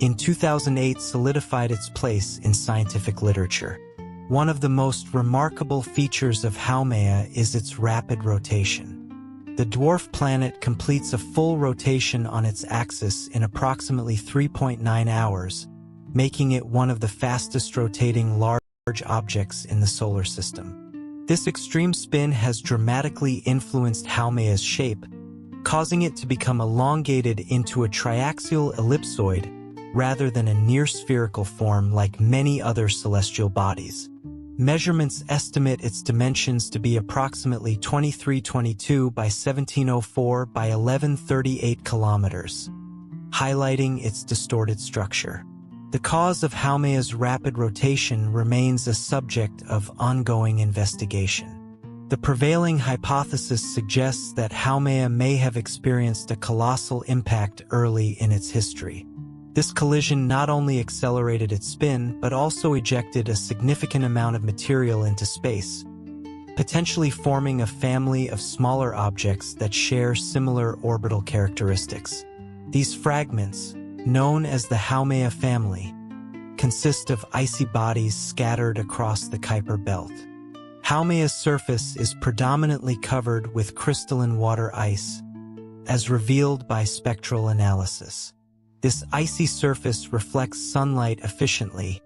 in 2008 solidified its place in scientific literature. One of the most remarkable features of Haumea is its rapid rotation. The dwarf planet completes a full rotation on its axis in approximately 3.9 hours, making it one of the fastest rotating large objects in the solar system. This extreme spin has dramatically influenced Haumea's shape, causing it to become elongated into a triaxial ellipsoid rather than a near-spherical form like many other celestial bodies. Measurements estimate its dimensions to be approximately 2322 by 1704 by 1138 kilometers, highlighting its distorted structure. The cause of Haumea's rapid rotation remains a subject of ongoing investigation. The prevailing hypothesis suggests that Haumea may have experienced a colossal impact early in its history. This collision not only accelerated its spin, but also ejected a significant amount of material into space, potentially forming a family of smaller objects that share similar orbital characteristics. These fragments, known as the Haumea family, consist of icy bodies scattered across the Kuiper belt. Haumea's surface is predominantly covered with crystalline water ice, as revealed by spectral analysis. This icy surface reflects sunlight efficiently,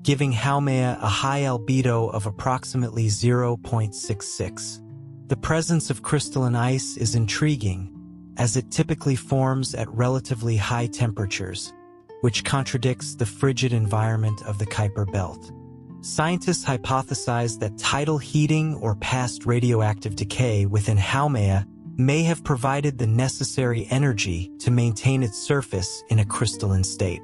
giving Haumea a high albedo of approximately 0.66. The presence of crystalline ice is intriguing, as it typically forms at relatively high temperatures, which contradicts the frigid environment of the Kuiper belt. Scientists hypothesize that tidal heating or past radioactive decay within Haumea may have provided the necessary energy to maintain its surface in a crystalline state.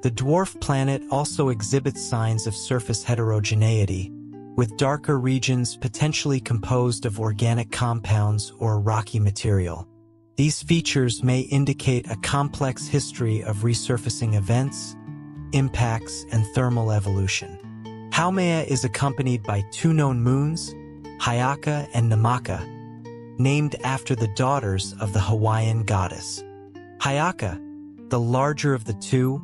The dwarf planet also exhibits signs of surface heterogeneity, with darker regions potentially composed of organic compounds or rocky material. These features may indicate a complex history of resurfacing events, impacts, and thermal evolution. Haumea is accompanied by two known moons, Hayaka and Namaka, named after the daughters of the Hawaiian goddess. Hayaka, the larger of the two,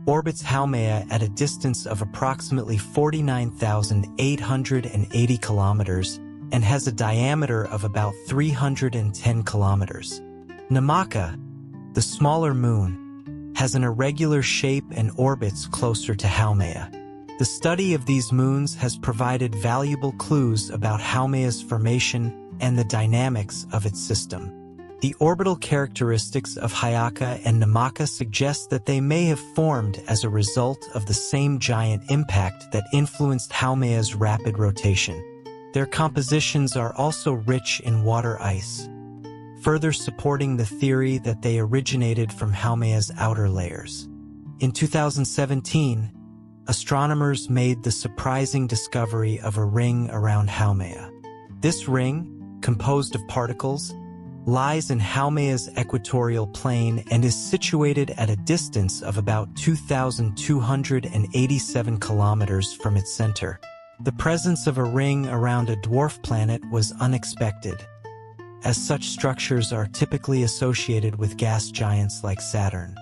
orbits Haumea at a distance of approximately 49,880 kilometers and has a diameter of about 310 kilometers. Namaka, the smaller moon, has an irregular shape and orbits closer to Haumea. The study of these moons has provided valuable clues about Haumea's formation and the dynamics of its system. The orbital characteristics of Hayaka and Namaka suggest that they may have formed as a result of the same giant impact that influenced Haumea's rapid rotation. Their compositions are also rich in water ice, further supporting the theory that they originated from Haumea's outer layers. In 2017, astronomers made the surprising discovery of a ring around Haumea. This ring, composed of particles, lies in Haumea's equatorial plane and is situated at a distance of about 2,287 kilometers from its center. The presence of a ring around a dwarf planet was unexpected, as such structures are typically associated with gas giants like Saturn.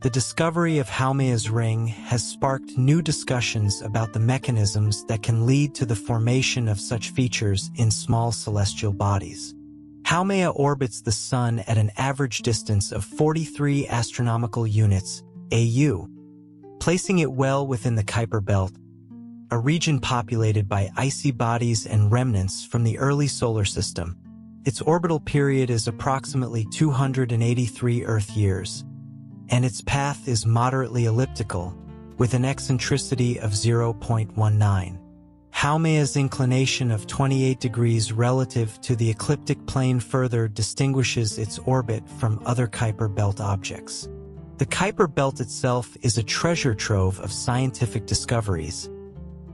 The discovery of Haumea's ring has sparked new discussions about the mechanisms that can lead to the formation of such features in small celestial bodies. Haumea orbits the Sun at an average distance of 43 astronomical units, AU, placing it well within the Kuiper belt, a region populated by icy bodies and remnants from the early solar system. Its orbital period is approximately 283 Earth years, and its path is moderately elliptical, with an eccentricity of 0.19. Haumea's inclination of 28 degrees relative to the ecliptic plane further distinguishes its orbit from other Kuiper belt objects. The Kuiper belt itself is a treasure trove of scientific discoveries,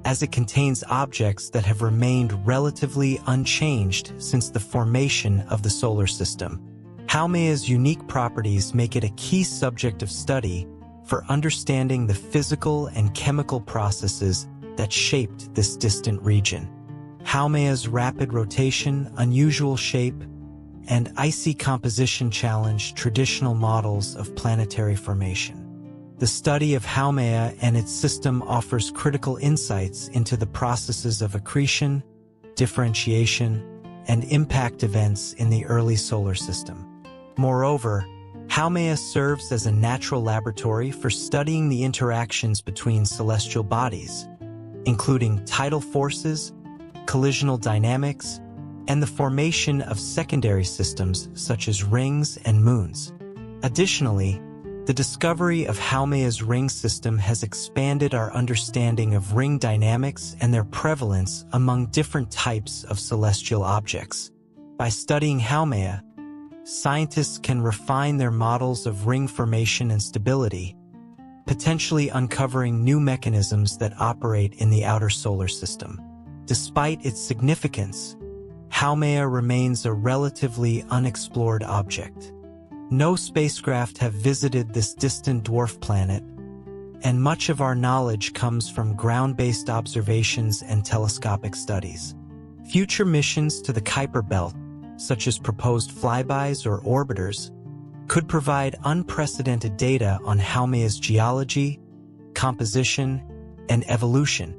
as it contains objects that have remained relatively unchanged since the formation of the solar system. Haumea's unique properties make it a key subject of study for understanding the physical and chemical processes that shaped this distant region. Haumea's rapid rotation, unusual shape, and icy composition challenge traditional models of planetary formation. The study of Haumea and its system offers critical insights into the processes of accretion, differentiation, and impact events in the early solar system. Moreover, Haumea serves as a natural laboratory for studying the interactions between celestial bodies, including tidal forces, collisional dynamics, and the formation of secondary systems such as rings and moons. Additionally, the discovery of Haumea's ring system has expanded our understanding of ring dynamics and their prevalence among different types of celestial objects. By studying Haumea, scientists can refine their models of ring formation and stability, potentially uncovering new mechanisms that operate in the outer solar system. Despite its significance, Haumea remains a relatively unexplored object. No spacecraft have visited this distant dwarf planet, and much of our knowledge comes from ground-based observations and telescopic studies. Future missions to the Kuiper Belt, such as proposed flybys or orbiters, could provide unprecedented data on Haumea's geology, composition, and evolution.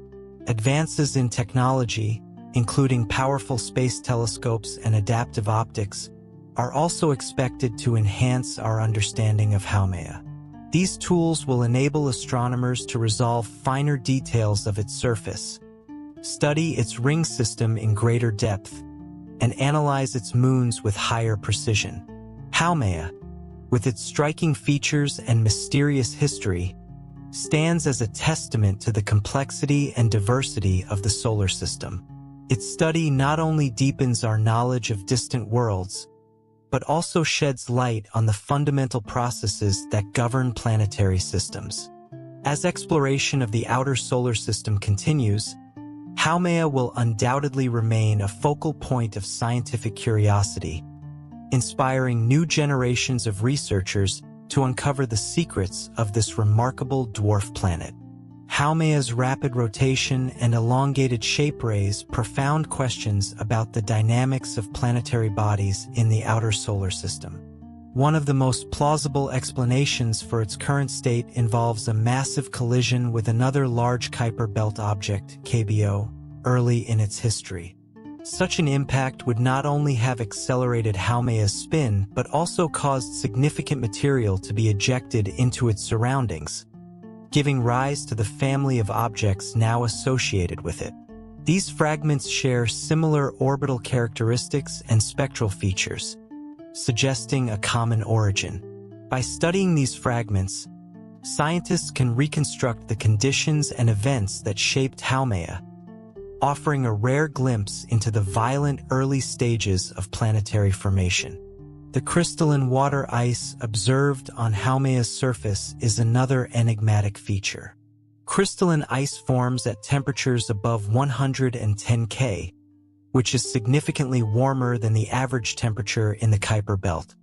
Advances in technology, including powerful space telescopes and adaptive optics, are also expected to enhance our understanding of Haumea. These tools will enable astronomers to resolve finer details of its surface, study its ring system in greater depth, and analyze its moons with higher precision. Haumea, with its striking features and mysterious history, stands as a testament to the complexity and diversity of the solar system. Its study not only deepens our knowledge of distant worlds, but also sheds light on the fundamental processes that govern planetary systems. As exploration of the outer solar system continues, Haumea will undoubtedly remain a focal point of scientific curiosity, inspiring new generations of researchers to uncover the secrets of this remarkable dwarf planet. Haumea's rapid rotation and elongated shape raise profound questions about the dynamics of planetary bodies in the outer solar system. One of the most plausible explanations for its current state involves a massive collision with another large Kuiper Belt object, KBO, early in its history. Such an impact would not only have accelerated Haumea's spin, but also caused significant material to be ejected into its surroundings, giving rise to the family of objects now associated with it. These fragments share similar orbital characteristics and spectral features, suggesting a common origin. By studying these fragments, scientists can reconstruct the conditions and events that shaped Haumea, offering a rare glimpse into the violent early stages of planetary formation. The crystalline water ice observed on Haumea's surface is another enigmatic feature. Crystalline ice forms at temperatures above 110 K, which is significantly warmer than the average temperature in the Kuiper Belt,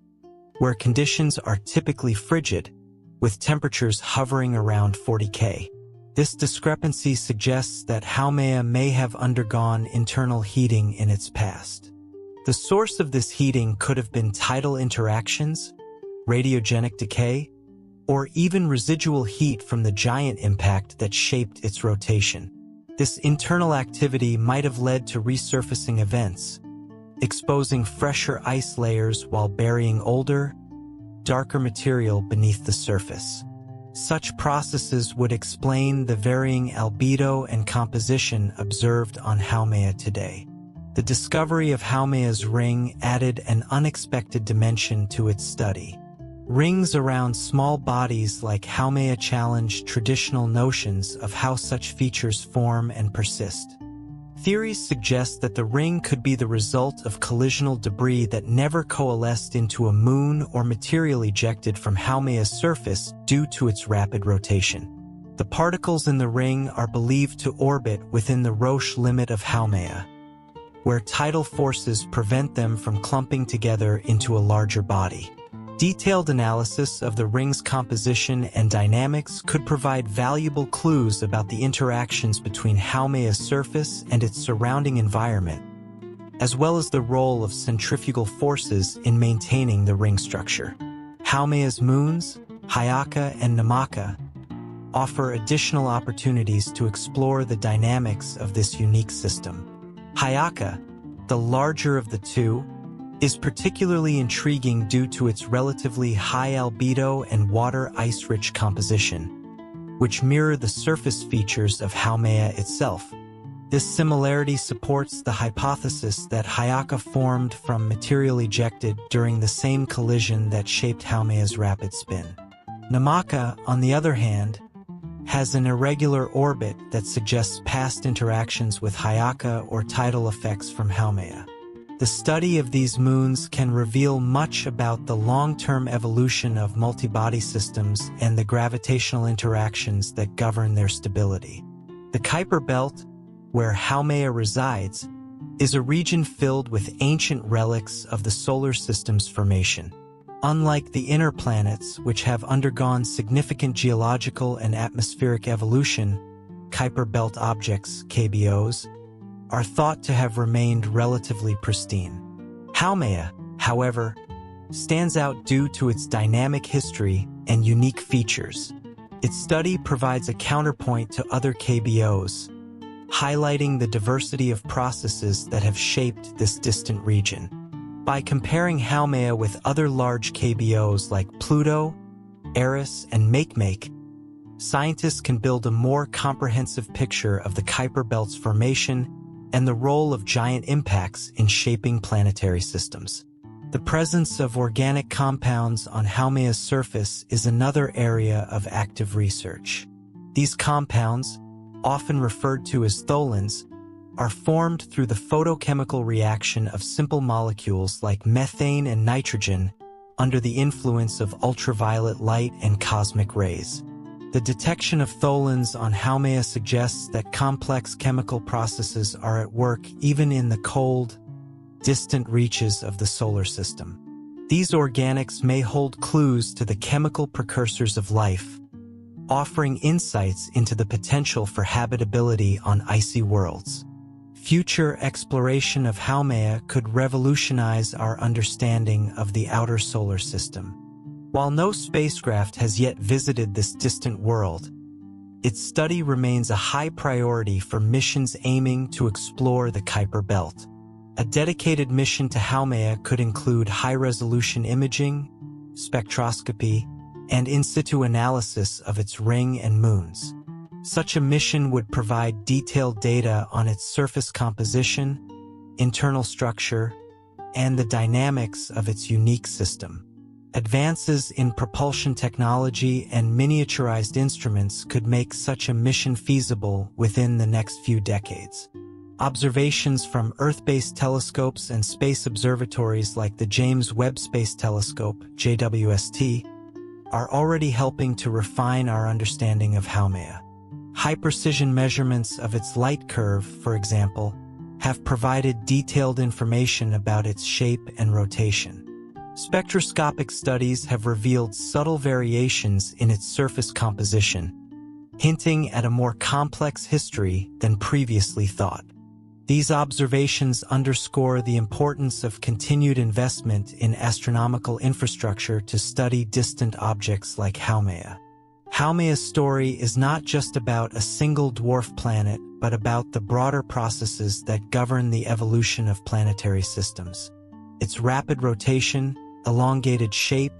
where conditions are typically frigid, with temperatures hovering around 40 K. This discrepancy suggests that Haumea may have undergone internal heating in its past. The source of this heating could have been tidal interactions, radiogenic decay, or even residual heat from the giant impact that shaped its rotation. This internal activity might have led to resurfacing events, exposing fresher ice layers while burying older, darker material beneath the surface. Such processes would explain the varying albedo and composition observed on Haumea today. The discovery of Haumea's ring added an unexpected dimension to its study. Rings around small bodies like Haumea challenge traditional notions of how such features form and persist. Theories suggest that the ring could be the result of collisional debris that never coalesced into a moon or material ejected from Haumea's surface due to its rapid rotation. The particles in the ring are believed to orbit within the Roche limit of Haumea, where tidal forces prevent them from clumping together into a larger body. Detailed analysis of the ring's composition and dynamics could provide valuable clues about the interactions between Haumea's surface and its surrounding environment, as well as the role of centrifugal forces in maintaining the ring structure. Haumea's moons, Haumea and Haumea, offer additional opportunities to explore the dynamics of this unique system. Haumea, the larger of the two, is particularly intriguing due to its relatively high albedo and water ice-rich composition, which mirror the surface features of Haumea itself. This similarity supports the hypothesis that Haumea formed from material ejected during the same collision that shaped Haumea's rapid spin. Haumea, on the other hand, has an irregular orbit that suggests past interactions with Haumea or tidal effects from Haumea. The study of these moons can reveal much about the long-term evolution of multi-body systems and the gravitational interactions that govern their stability. The Kuiper Belt, where Haumea resides, is a region filled with ancient relics of the solar system's formation. Unlike the inner planets, which have undergone significant geological and atmospheric evolution, Kuiper Belt objects, KBOs, are thought to have remained relatively pristine. Haumea, however, stands out due to its dynamic history and unique features. Its study provides a counterpoint to other KBOs, highlighting the diversity of processes that have shaped this distant region. By comparing Haumea with other large KBOs like Pluto, Eris, and Makemake, scientists can build a more comprehensive picture of the Kuiper Belt's formation and the role of giant impacts in shaping planetary systems. The presence of organic compounds on Haumea's surface is another area of active research. These compounds, often referred to as tholins, are formed through the photochemical reaction of simple molecules like methane and nitrogen under the influence of ultraviolet light and cosmic rays. The detection of tholins on Haumea suggests that complex chemical processes are at work even in the cold, distant reaches of the solar system. These organics may hold clues to the chemical precursors of life, offering insights into the potential for habitability on icy worlds. Future exploration of Haumea could revolutionize our understanding of the outer solar system. While no spacecraft has yet visited this distant world, its study remains a high priority for missions aiming to explore the Kuiper Belt. A dedicated mission to Haumea could include high-resolution imaging, spectroscopy, and in-situ analysis of its ring and moons. Such a mission would provide detailed data on its surface composition, internal structure, and the dynamics of its unique system. Advances in propulsion technology and miniaturized instruments could make such a mission feasible within the next few decades. Observations from Earth-based telescopes and space observatories like the James Webb Space Telescope, JWST, are already helping to refine our understanding of Haumea. High-precision measurements of its light curve, for example, have provided detailed information about its shape and rotation. Spectroscopic studies have revealed subtle variations in its surface composition, hinting at a more complex history than previously thought. These observations underscore the importance of continued investment in astronomical infrastructure to study distant objects like Haumea. Haumea's story is not just about a single dwarf planet, but about the broader processes that govern the evolution of planetary systems. Its rapid rotation, elongated shape,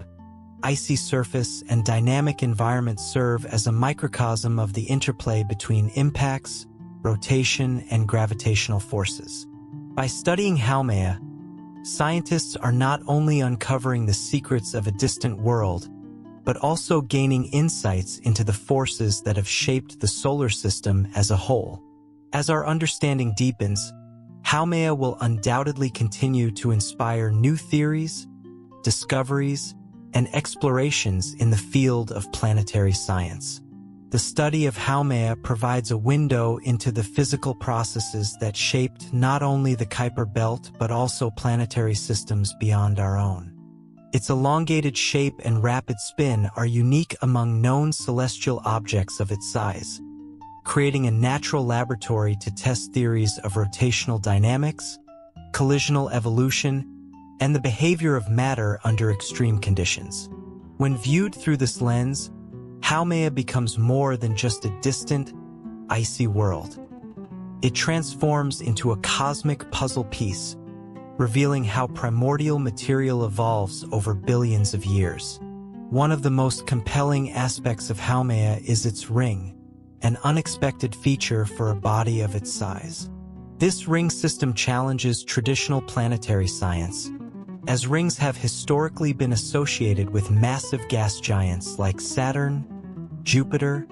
icy surface, and dynamic environment serve as a microcosm of the interplay between impacts, rotation, and gravitational forces. By studying Haumea, scientists are not only uncovering the secrets of a distant world, but also gaining insights into the forces that have shaped the solar system as a whole. As our understanding deepens, Haumea will undoubtedly continue to inspire new theories, discoveries, and explorations in the field of planetary science. The study of Haumea provides a window into the physical processes that shaped not only the Kuiper Belt but also planetary systems beyond our own. Its elongated shape and rapid spin are unique among known celestial objects of its size, creating a natural laboratory to test theories of rotational dynamics, collisional evolution, and the behavior of matter under extreme conditions. When viewed through this lens, Haumea becomes more than just a distant, icy world. It transforms into a cosmic puzzle piece, revealing how primordial material evolves over billions of years. One of the most compelling aspects of Haumea is its ring, an unexpected feature for a body of its size. This ring system challenges traditional planetary science, as rings have historically been associated with massive gas giants like Saturn, Jupiter,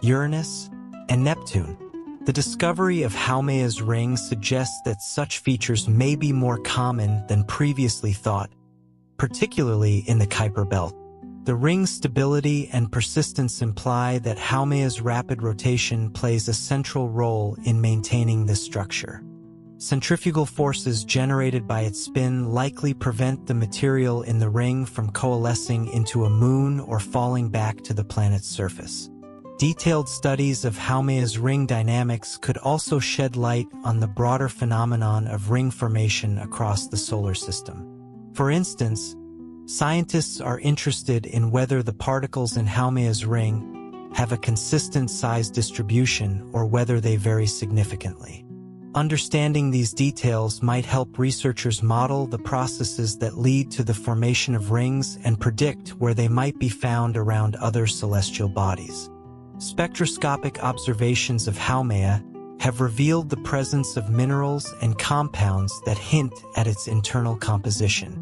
Uranus, and Neptune. The discovery of Haumea's ring suggests that such features may be more common than previously thought, particularly in the Kuiper Belt. The ring's stability and persistence imply that Haumea's rapid rotation plays a central role in maintaining this structure. Centrifugal forces generated by its spin likely prevent the material in the ring from coalescing into a moon or falling back to the planet's surface. Detailed studies of Haumea's ring dynamics could also shed light on the broader phenomenon of ring formation across the solar system. For instance, scientists are interested in whether the particles in Haumea's ring have a consistent size distribution or whether they vary significantly. Understanding these details might help researchers model the processes that lead to the formation of rings and predict where they might be found around other celestial bodies. Spectroscopic observations of Haumea have revealed the presence of minerals and compounds that hint at its internal composition.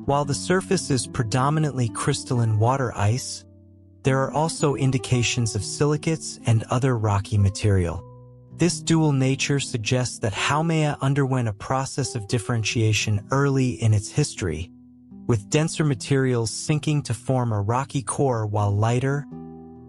While the surface is predominantly crystalline water ice, there are also indications of silicates and other rocky material. This dual nature suggests that Haumea underwent a process of differentiation early in its history, with denser materials sinking to form a rocky core while lighter,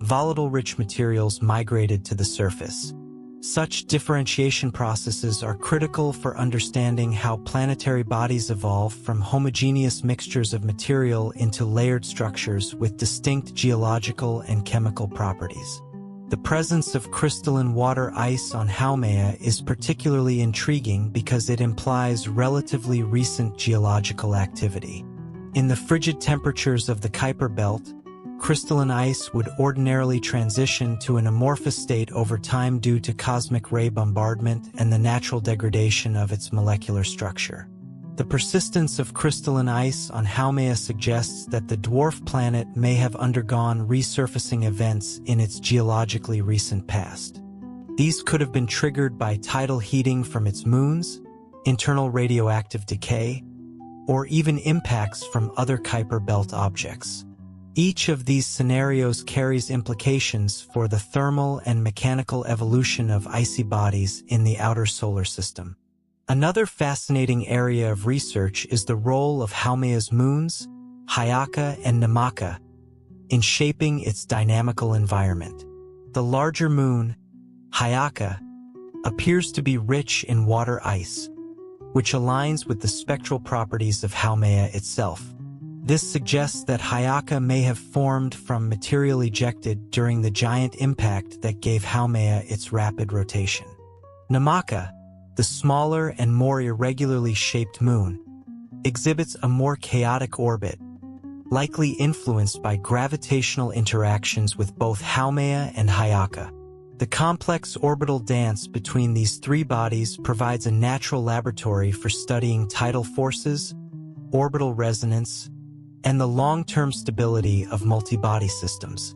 volatile-rich materials migrated to the surface. Such differentiation processes are critical for understanding how planetary bodies evolve from homogeneous mixtures of material into layered structures with distinct geological and chemical properties. The presence of crystalline water ice on Haumea is particularly intriguing because it implies relatively recent geological activity. In the frigid temperatures of the Kuiper Belt, crystalline ice would ordinarily transition to an amorphous state over time due to cosmic ray bombardment and the natural degradation of its molecular structure. The persistence of crystalline ice on Haumea suggests that the dwarf planet may have undergone resurfacing events in its geologically recent past. These could have been triggered by tidal heating from its moons, internal radioactive decay, or even impacts from other Kuiper Belt objects. Each of these scenarios carries implications for the thermal and mechanical evolution of icy bodies in the outer solar system. Another fascinating area of research is the role of Haumea's moons, Haumea and Haumea, in shaping its dynamical environment. The larger moon, Haumea, appears to be rich in water ice, which aligns with the spectral properties of Haumea itself. This suggests that Haumea may have formed from material ejected during the giant impact that gave Haumea its rapid rotation. Haumea, the smaller and more irregularly shaped moon, exhibits a more chaotic orbit, likely influenced by gravitational interactions with both Haumea and Haumea. The complex orbital dance between these three bodies provides a natural laboratory for studying tidal forces, orbital resonance, and the long-term stability of multi-body systems.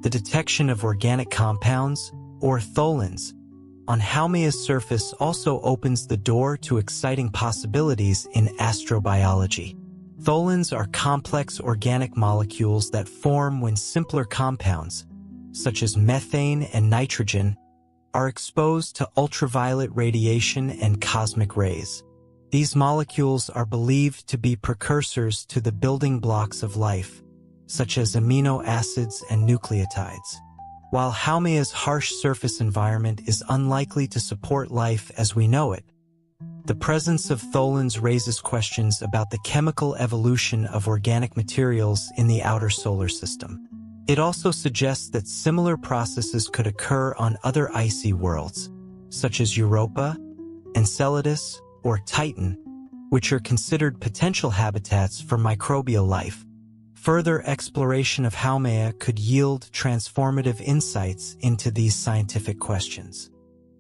The detection of organic compounds, or tholins, on Haumea's surface also opens the door to exciting possibilities in astrobiology. Tholins are complex organic molecules that form when simpler compounds, such as methane and nitrogen, are exposed to ultraviolet radiation and cosmic rays. These molecules are believed to be precursors to the building blocks of life, such as amino acids and nucleotides. While Haumea's harsh surface environment is unlikely to support life as we know it, the presence of tholins raises questions about the chemical evolution of organic materials in the outer solar system. It also suggests that similar processes could occur on other icy worlds, such as Europa, Enceladus, or Titan, which are considered potential habitats for microbial life. Further exploration of Haumea could yield transformative insights into these scientific questions.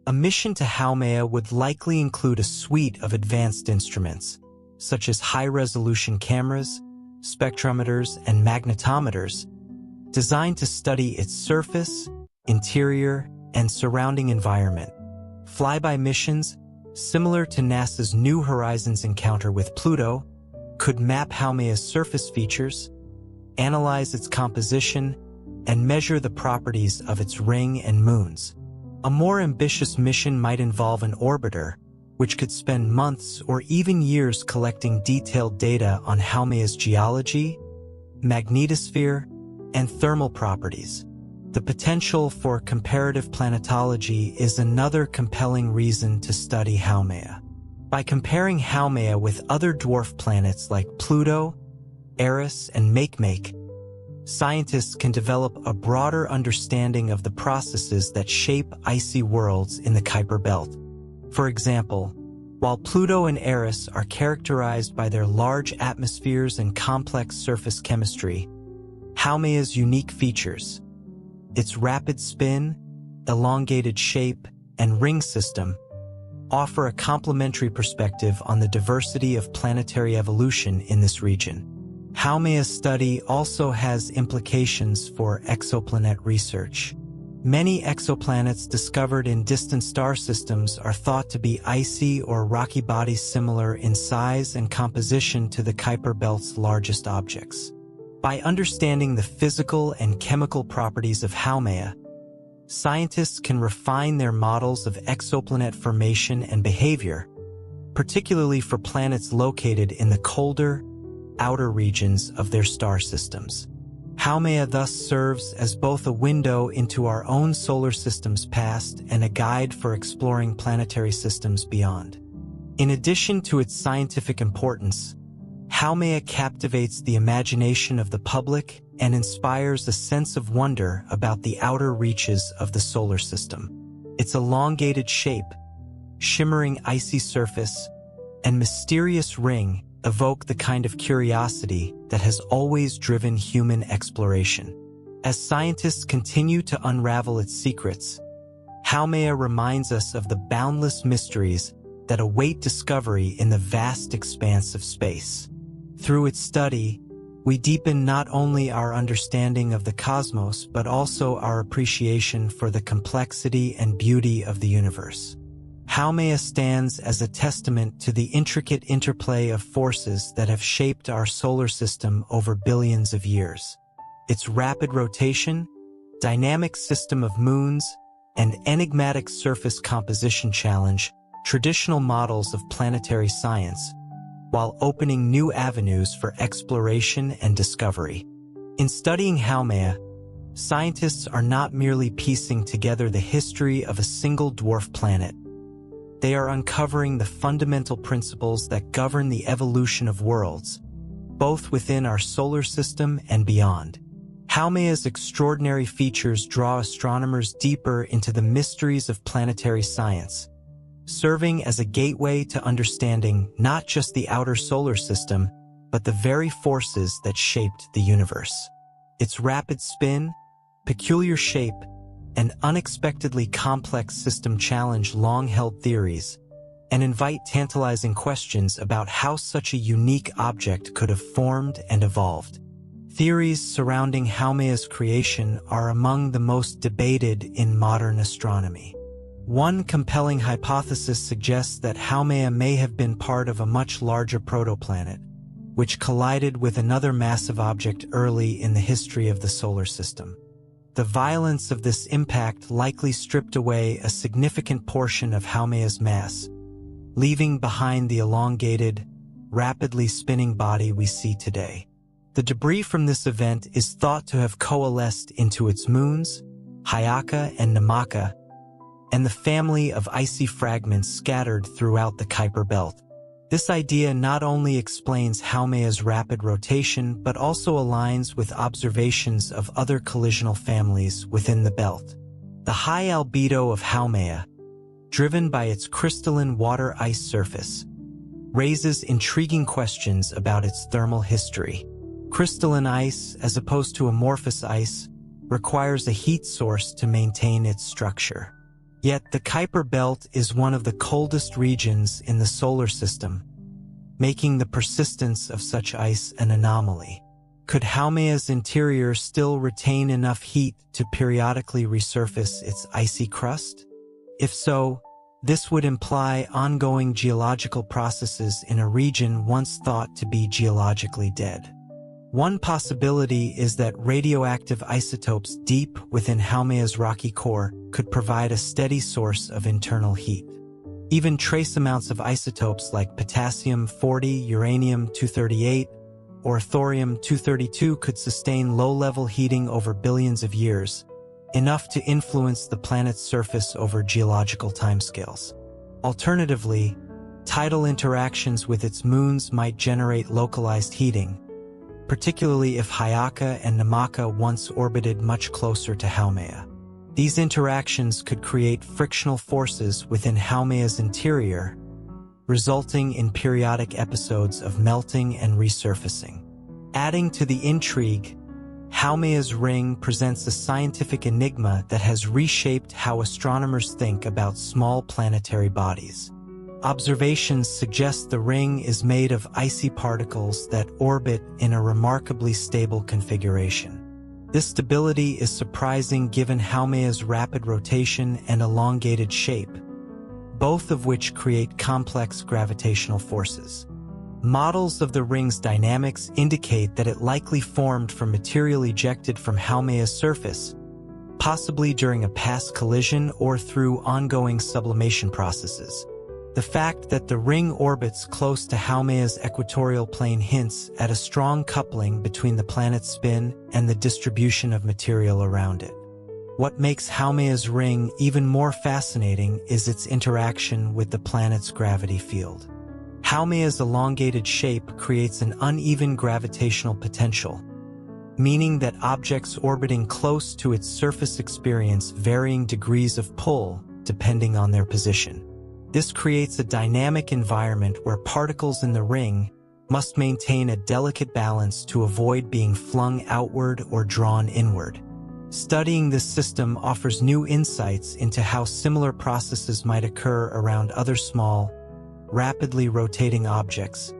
A mission to Haumea would likely include a suite of advanced instruments, such as high-resolution cameras, spectrometers, and magnetometers, designed to study its surface, interior, and surrounding environment. Flyby missions, similar to NASA's New Horizons encounter with Pluto, could map Haumea's surface features, analyze its composition, and measure the properties of its ring and moons. A more ambitious mission might involve an orbiter, which could spend months or even years collecting detailed data on Haumea's geology, magnetosphere, and thermal properties. The potential for comparative planetology is another compelling reason to study Haumea. By comparing Haumea with other dwarf planets like Pluto, Eris, and Makemake, scientists can develop a broader understanding of the processes that shape icy worlds in the Kuiper Belt. For example, while Pluto and Eris are characterized by their large atmospheres and complex surface chemistry, Haumea's unique features, its rapid spin, elongated shape, and ring system, offer a complementary perspective on the diversity of planetary evolution in this region. Haumea's study also has implications for exoplanet research. Many exoplanets discovered in distant star systems are thought to be icy or rocky bodies similar in size and composition to the Kuiper Belt's largest objects. By understanding the physical and chemical properties of Haumea, scientists can refine their models of exoplanet formation and behavior, particularly for planets located in the colder, outer regions of their star systems. Haumea thus serves as both a window into our own solar system's past and a guide for exploring planetary systems beyond. In addition to its scientific importance, Haumea captivates the imagination of the public and inspires a sense of wonder about the outer reaches of the solar system. Its elongated shape, shimmering icy surface, and mysterious ring evoke the kind of curiosity that has always driven human exploration. As scientists continue to unravel its secrets, Haumea reminds us of the boundless mysteries that await discovery in the vast expanse of space. Through its study, we deepen not only our understanding of the cosmos but also our appreciation for the complexity and beauty of the universe. Haumea stands as a testament to the intricate interplay of forces that have shaped our solar system over billions of years. Its rapid rotation, dynamic system of moons, and enigmatic surface composition challenge traditional models of planetary science, while opening new avenues for exploration and discovery. In studying Haumea, scientists are not merely piecing together the history of a single dwarf planet. They are uncovering the fundamental principles that govern the evolution of worlds, both within our solar system and beyond. Haumea's extraordinary features draw astronomers deeper into the mysteries of planetary science, serving as a gateway to understanding not just the outer solar system, but the very forces that shaped the universe. Its rapid spin, peculiar shape, and unexpectedly complex system challenge long-held theories and invite tantalizing questions about how such a unique object could have formed and evolved. Theories surrounding Haumea's creation are among the most debated in modern astronomy. One compelling hypothesis suggests that Haumea may have been part of a much larger protoplanet, which collided with another massive object early in the history of the solar system. The violence of this impact likely stripped away a significant portion of Haumea's mass, leaving behind the elongated, rapidly spinning body we see today. The debris from this event is thought to have coalesced into its moons, Hyakka and Namaka, and the family of icy fragments scattered throughout the Kuiper Belt. This idea not only explains Haumea's rapid rotation but also aligns with observations of other collisional families within the belt. The high albedo of Haumea, driven by its crystalline water-ice surface, raises intriguing questions about its thermal history. Crystalline ice, as opposed to amorphous ice, requires a heat source to maintain its structure. Yet the Kuiper Belt is one of the coldest regions in the solar system, making the persistence of such ice an anomaly. Could Haumea's interior still retain enough heat to periodically resurface its icy crust? If so, this would imply ongoing geological processes in a region once thought to be geologically dead. One possibility is that radioactive isotopes deep within Haumea's rocky core could provide a steady source of internal heat. Even trace amounts of isotopes like potassium-40, uranium-238, or thorium-232 could sustain low-level heating over billions of years, enough to influence the planet's surface over geological timescales. Alternatively, tidal interactions with its moons might generate localized heating, particularly if Haumea and Haumea once orbited much closer to Haumea. These interactions could create frictional forces within Haumea's interior, resulting in periodic episodes of melting and resurfacing. Adding to the intrigue, Haumea's ring presents a scientific enigma that has reshaped how astronomers think about small planetary bodies. Observations suggest the ring is made of icy particles that orbit in a remarkably stable configuration. This stability is surprising given Haumea's rapid rotation and elongated shape, both of which create complex gravitational forces. Models of the ring's dynamics indicate that it likely formed from material ejected from Haumea's surface, possibly during a past collision or through ongoing sublimation processes. The fact that the ring orbits close to Haumea's equatorial plane hints at a strong coupling between the planet's spin and the distribution of material around it. What makes Haumea's ring even more fascinating is its interaction with the planet's gravity field. Haumea's elongated shape creates an uneven gravitational potential, meaning that objects orbiting close to its surface experience varying degrees of pull depending on their position. This creates a dynamic environment where particles in the ring must maintain a delicate balance to avoid being flung outward or drawn inward. Studying this system offers new insights into how similar processes might occur around other small, rapidly rotating objects,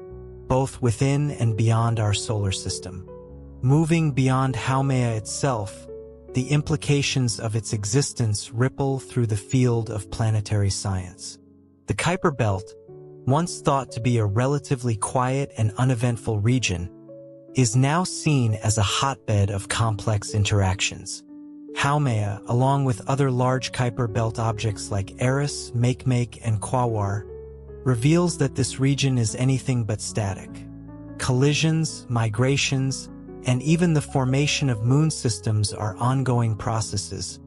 both within and beyond our solar system. Moving beyond Haumea itself, the implications of its existence ripple through the field of planetary science. The Kuiper Belt, once thought to be a relatively quiet and uneventful region, is now seen as a hotbed of complex interactions. Haumea, along with other large Kuiper Belt objects like Eris, Makemake, and Quaoar, reveals that this region is anything but static. Collisions, migrations, and even the formation of moon systems are ongoing processes,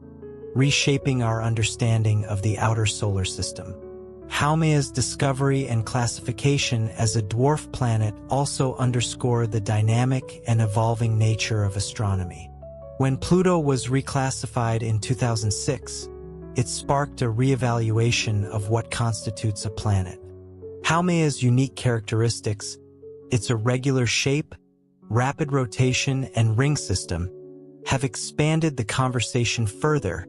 reshaping our understanding of the outer solar system. Haumea's discovery and classification as a dwarf planet also underscore the dynamic and evolving nature of astronomy. When Pluto was reclassified in 2006, it sparked a reevaluation of what constitutes a planet. Haumea's unique characteristics, its irregular shape, rapid rotation, and ring system, have expanded the conversation further,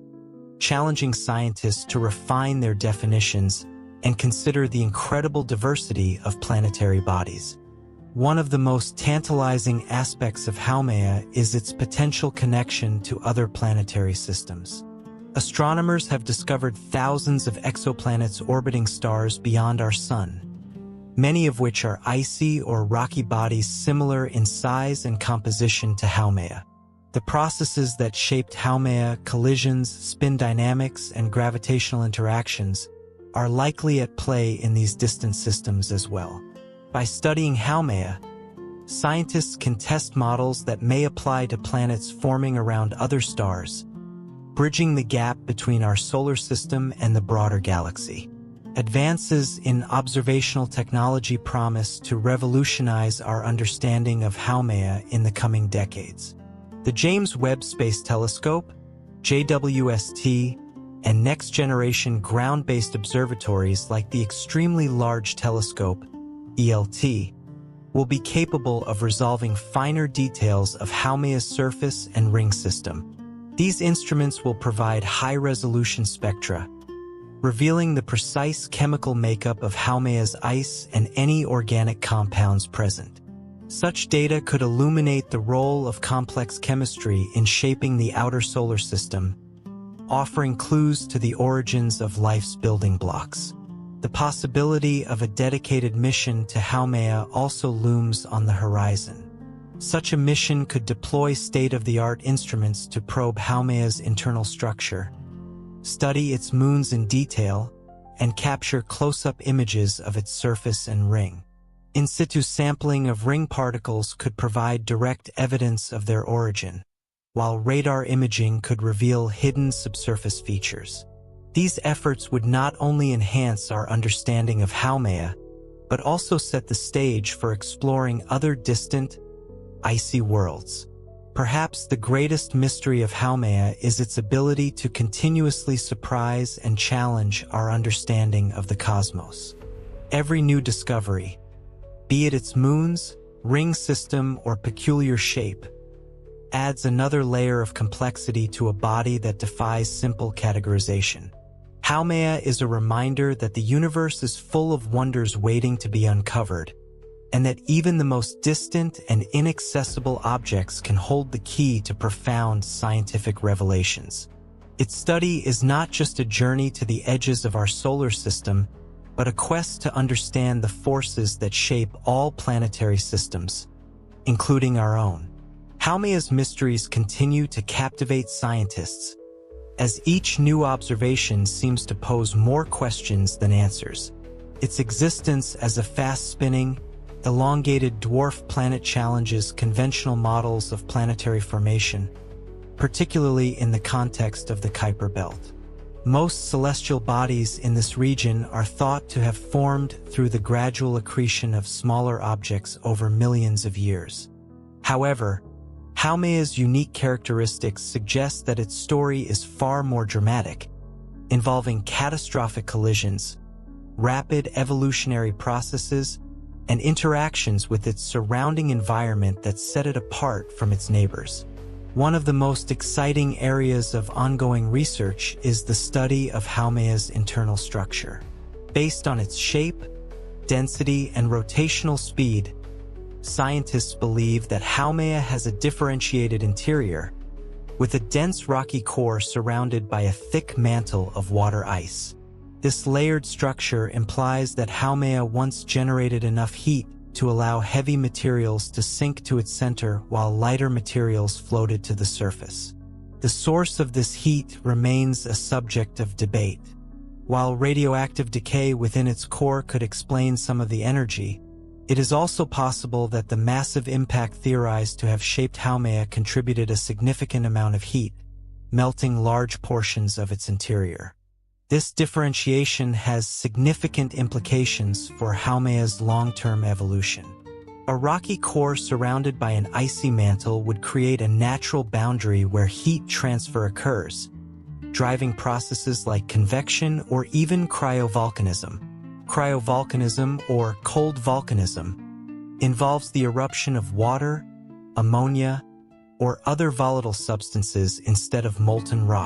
challenging scientists to refine their definitions and consider the incredible diversity of planetary bodies. One of the most tantalizing aspects of Haumea is its potential connection to other planetary systems. Astronomers have discovered thousands of exoplanets orbiting stars beyond our Sun, many of which are icy or rocky bodies similar in size and composition to Haumea. The processes that shaped Haumea, collisions, spin dynamics, and gravitational interactions, are likely at play in these distant systems as well. By studying Haumea, scientists can test models that may apply to planets forming around other stars, bridging the gap between our solar system and the broader galaxy. Advances in observational technology promise to revolutionize our understanding of Haumea in the coming decades. The James Webb Space Telescope, JWST, and next-generation ground-based observatories like the Extremely Large Telescope, ELT, will be capable of resolving finer details of Haumea's surface and ring system. These instruments will provide high-resolution spectra, revealing the precise chemical makeup of Haumea's ice and any organic compounds present. Such data could illuminate the role of complex chemistry in shaping the outer solar system, offering clues to the origins of life's building blocks. The possibility of a dedicated mission to Haumea also looms on the horizon. Such a mission could deploy state-of-the-art instruments to probe Haumea's internal structure, study its moons in detail, and capture close-up images of its surface and ring. In situ sampling of ring particles could provide direct evidence of their origin, while radar imaging could reveal hidden subsurface features. These efforts would not only enhance our understanding of Haumea, but also set the stage for exploring other distant, icy worlds. Perhaps the greatest mystery of Haumea is its ability to continuously surprise and challenge our understanding of the cosmos. Every new discovery, be it its moons, ring system, or peculiar shape, adds another layer of complexity to a body that defies simple categorization. Haumea is a reminder that the universe is full of wonders waiting to be uncovered, and that even the most distant and inaccessible objects can hold the key to profound scientific revelations. Its study is not just a journey to the edges of our solar system, but a quest to understand the forces that shape all planetary systems, including our own. Haumea's mysteries continue to captivate scientists, as each new observation seems to pose more questions than answers. Its existence as a fast-spinning, elongated dwarf planet challenges conventional models of planetary formation, particularly in the context of the Kuiper Belt. Most celestial bodies in this region are thought to have formed through the gradual accretion of smaller objects over millions of years. However, Haumea's unique characteristics suggest that its story is far more dramatic, involving catastrophic collisions, rapid evolutionary processes, and interactions with its surrounding environment that set it apart from its neighbors. One of the most exciting areas of ongoing research is the study of Haumea's internal structure. Based on its shape, density, and rotational speed, scientists believe that Haumea has a differentiated interior, with a dense rocky core surrounded by a thick mantle of water ice. This layered structure implies that Haumea once generated enough heat to allow heavy materials to sink to its center while lighter materials floated to the surface. The source of this heat remains a subject of debate. While radioactive decay within its core could explain some of the energy, it is also possible that the massive impact theorized to have shaped Haumea contributed a significant amount of heat, melting large portions of its interior. This differentiation has significant implications for Haumea's long-term evolution. A rocky core surrounded by an icy mantle would create a natural boundary where heat transfer occurs, driving processes like convection or even cryovolcanism. Cryovolcanism, or cold volcanism, involves the eruption of water, ammonia, or other volatile substances instead of molten rock.